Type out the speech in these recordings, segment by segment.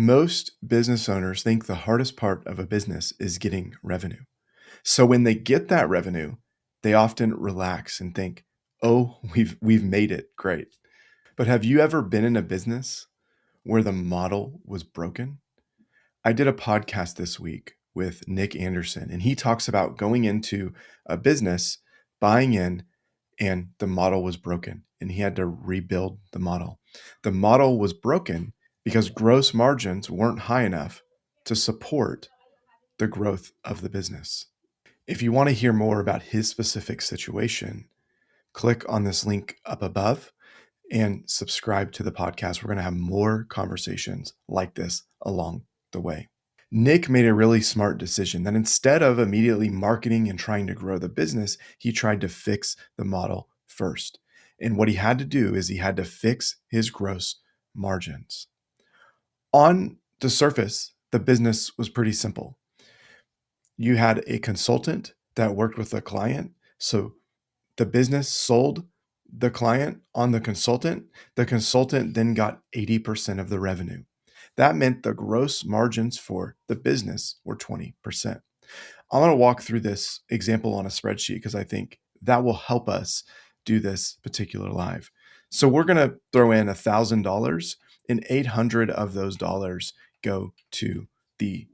Most business owners think the hardest part of a business is getting revenue. So when they get that revenue, they often relax and think, "Oh, we've made it. Great." But have you ever been in a business where the model was broken? I did a podcast this week with Nick Anderson, and he talks about going into a business, buying in, and the model was broken, and he had to rebuild the model. The model was broken because gross margins weren't high enough to support the growth of the business. If you want to hear more about his specific situation, click on this link up above and subscribe to the podcast. We're going to have more conversations like this along the way. Nick made a really smart decision that instead of immediately marketing and trying to grow the business, he tried to fix the model first. And what he had to do is he had to fix his gross margins. On the surface, the business was pretty simple. You had a consultant that worked with a client. So the business sold the client on the consultant. The consultant then got 80% of the revenue. That meant the gross margins for the business were 20%. I'm going to walk through this example on a spreadsheet because I think that will help us do this particular live. So we're going to throw in $1,000 and 800 of those dollars go to the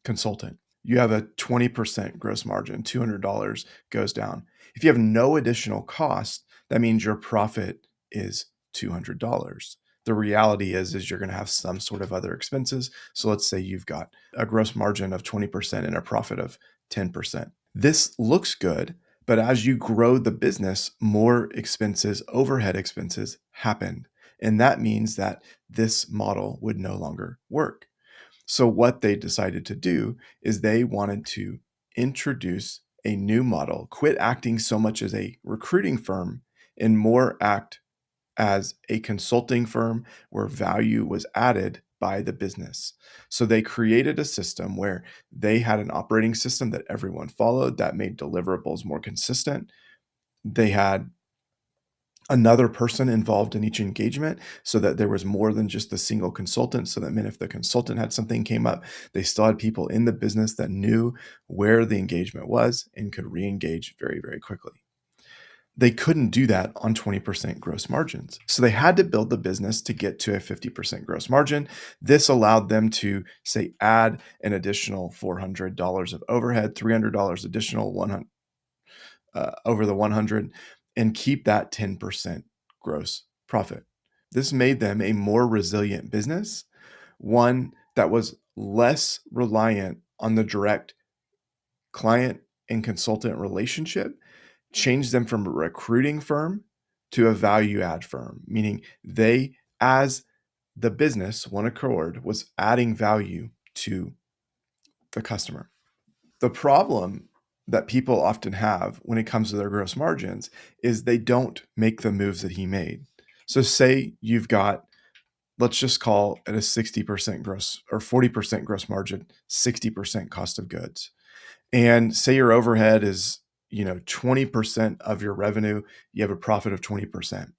consultant. You have a 20% gross margin, $200 goes down. If you have no additional cost, that means your profit is $200. The reality is you're going to have some sort of other expenses. So let's say you've got a gross margin of 20% and a profit of 10%. This looks good, but as you grow the business, more expenses, overhead expenses happen. And that means that this model would no longer work. So what they decided to do is they wanted to introduce a new model, quit acting so much as a recruiting firm and more act as a consulting firm where value was added by the business. So they created a system where they had an operating system that everyone followed that made deliverables more consistent. They had another person involved in each engagement so that there was more than just the single consultant. So that meant if the consultant had something came up, they still had people in the business that knew where the engagement was and could re-engage very, very quickly. They couldn't do that on 20% gross margins. So they had to build the business to get to a 50% gross margin. This allowed them to, say, add an additional $400 of overhead, $300 additional over the 100, and keep that 10% gross profit. This made them a more resilient business, one that was less reliant on the direct client and consultant relationship, changed them from a recruiting firm to a value add firm, meaning they, as the business, OneAccord, was adding value to the customer. The problem that people often have when it comes to their gross margins is they don't make the moves that he made. So say you've got, let's just call it a 60% gross or 40% gross margin, 60% cost of goods. And say your overhead is, 20% of your revenue, you have a profit of 20%.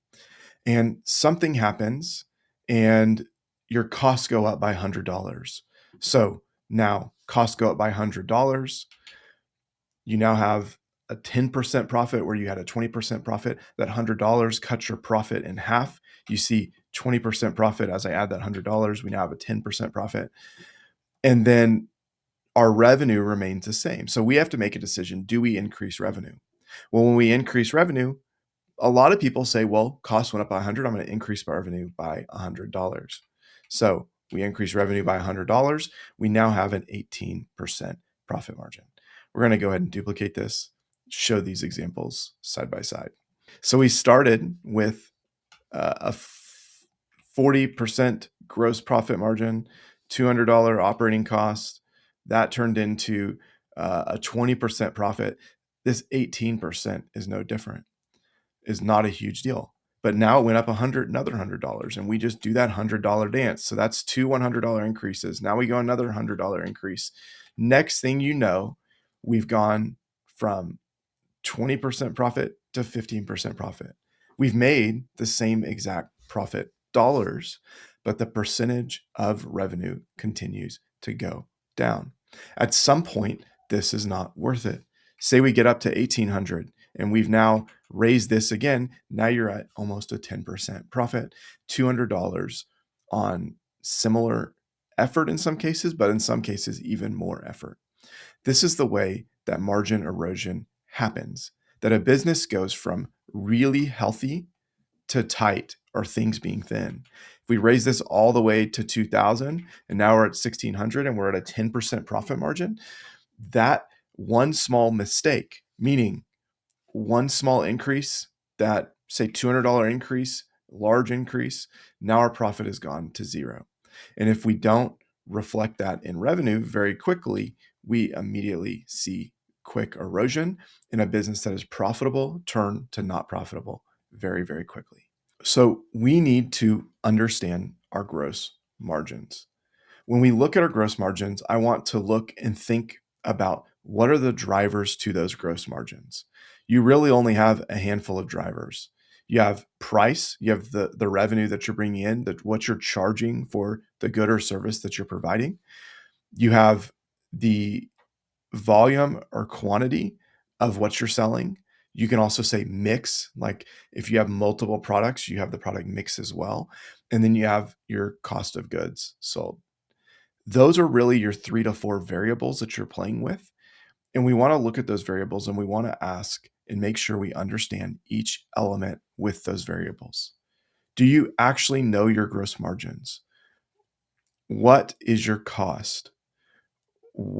And something happens and your costs go up by $100. So now costs go up by $100. You now have a 10% profit where you had a 20% profit. That $100 cuts your profit in half. You see 20% profit as I add that $100. We now have a 10% profit. And then our revenue remains the same. So we have to make a decision. Do we increase revenue? Well, when we increase revenue, a lot of people say, well, cost went up by 100. I'm going to increase my revenue by $100. So we increase revenue by $100. We now have an 18% profit margin. We're going to go ahead and duplicate this, show these examples side by side. So we started with a 40% gross profit margin, $200 operating cost. That turned into a 20% profit. This 18% is no different, is not a huge deal. But now it went up another $100, and we just do that $100 dance. So that's two $100 increases. Now we go another $100 increase. Next thing you know, we've gone from 20% profit to 15% profit. We've made the same exact profit dollars, but the percentage of revenue continues to go down. At some point, this is not worth it. Say we get up to 1,800 and we've now raised this again. Now you're at almost a 10% profit, $200 on similar effort in some cases, but in some cases, even more effort. This is the way that margin erosion happens, that a business goes from really healthy to tight or things being thin. If we raise this all the way to 2000 and now we're at 1600 and we're at a 10% profit margin, that one small mistake, meaning one small increase, that say $200 increase, large increase, now our profit has gone to zero. And if we don't reflect that in revenue very quickly, we immediately see quick erosion in a business that is profitable turn to not profitable very, very quickly. So we need to understand our gross margins. When we look at our gross margins, I want to look and think about what are the drivers to those gross margins. You really only have a handful of drivers. You have price, you have the revenue that you're bringing in, what you're charging for the good or service that you're providing. You have the volume or quantity of what you're selling. You can also say mix, like if you have multiple products, you have the product mix as well. And then you have your cost of goods sold. Those are really your 3 to 4 variables that you're playing with. And we want to look at those variables and we want to ask and make sure we understand each element with those variables. Do you actually know your gross margins? What is your cost?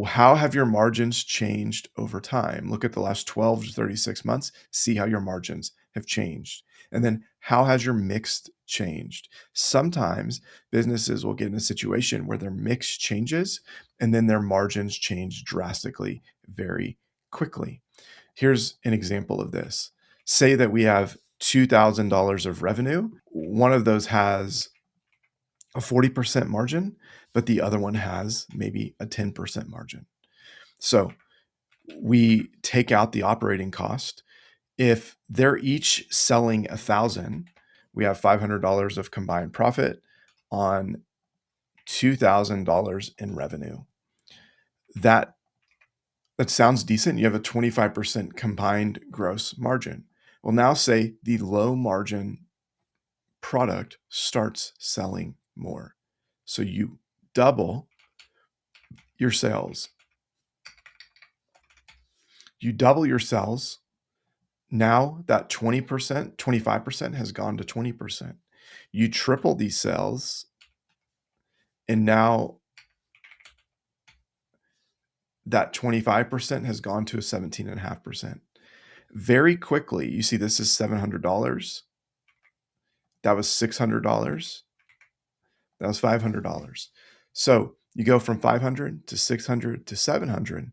How have your margins changed over time? Look at the last 12 to 36 months, see how your margins have changed. And then how has your mix changed? Sometimes businesses will get in a situation where their mix changes and then their margins change drastically very quickly. Here's an example of this. Say that we have $2,000 of revenue. One of those has a 40% margin, but the other one has maybe a 10% margin. So we take out the operating cost. If they're each selling 1,000, we have $500 of combined profit on $2,000 in revenue. That sounds decent. You have a 25% combined gross margin. Well, now say the low margin product starts selling more. So you double your sales. You double your sales. Now that 20%, 25% has gone to 20%. You triple these sales, and now that 25% has gone to a 17.5%. Very quickly, you see this is $700. That was $600. That was $500. So you go from 500 to 600 to 700,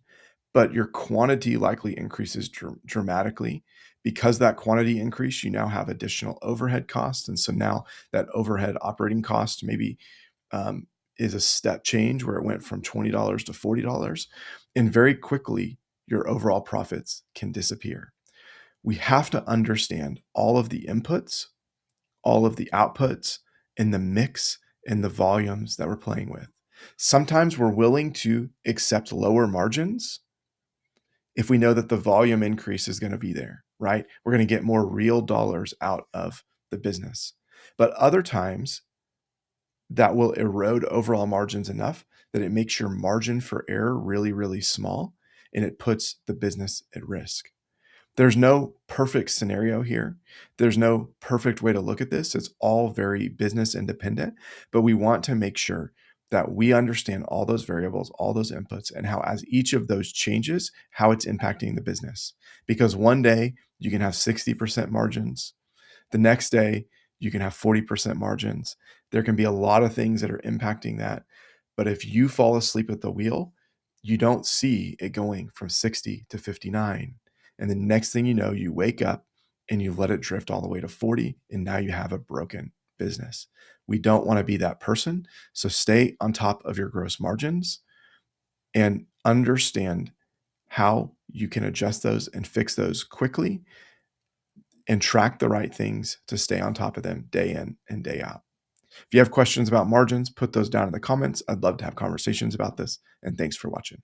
but your quantity likely increases dramatically. Because that quantity increase, you now have additional overhead costs. And so now that overhead operating cost maybe is a step change where it went from $20 to $40. And very quickly, your overall profits can disappear. We have to understand all of the inputs, all of the outputs, and the mix and the volumes that we're playing with. Sometimes we're willing to accept lower margins if we know that the volume increase is going to be there, right? We're going to get more real dollars out of the business. But other times, that will erode overall margins enough that it makes your margin for error really, really small, and it puts the business at risk. There's no perfect scenario here. There's no perfect way to look at this. It's all very business independent, but we want to make sure that we understand all those variables, all those inputs, and how as each of those changes, how it's impacting the business. Because one day you can have 60% margins. The next day you can have 40% margins. There can be a lot of things that are impacting that. But if you fall asleep at the wheel, you don't see it going from 60 to 59. And the next thing you know, you wake up and you let it drift all the way to 40, and now you have a broken business. We don't want to be that person. So stay on top of your gross margins and understand how you can adjust those and fix those quickly and track the right things to stay on top of them day in and day out. If you have questions about margins, put those down in the comments. I'd love to have conversations about this. And thanks for watching.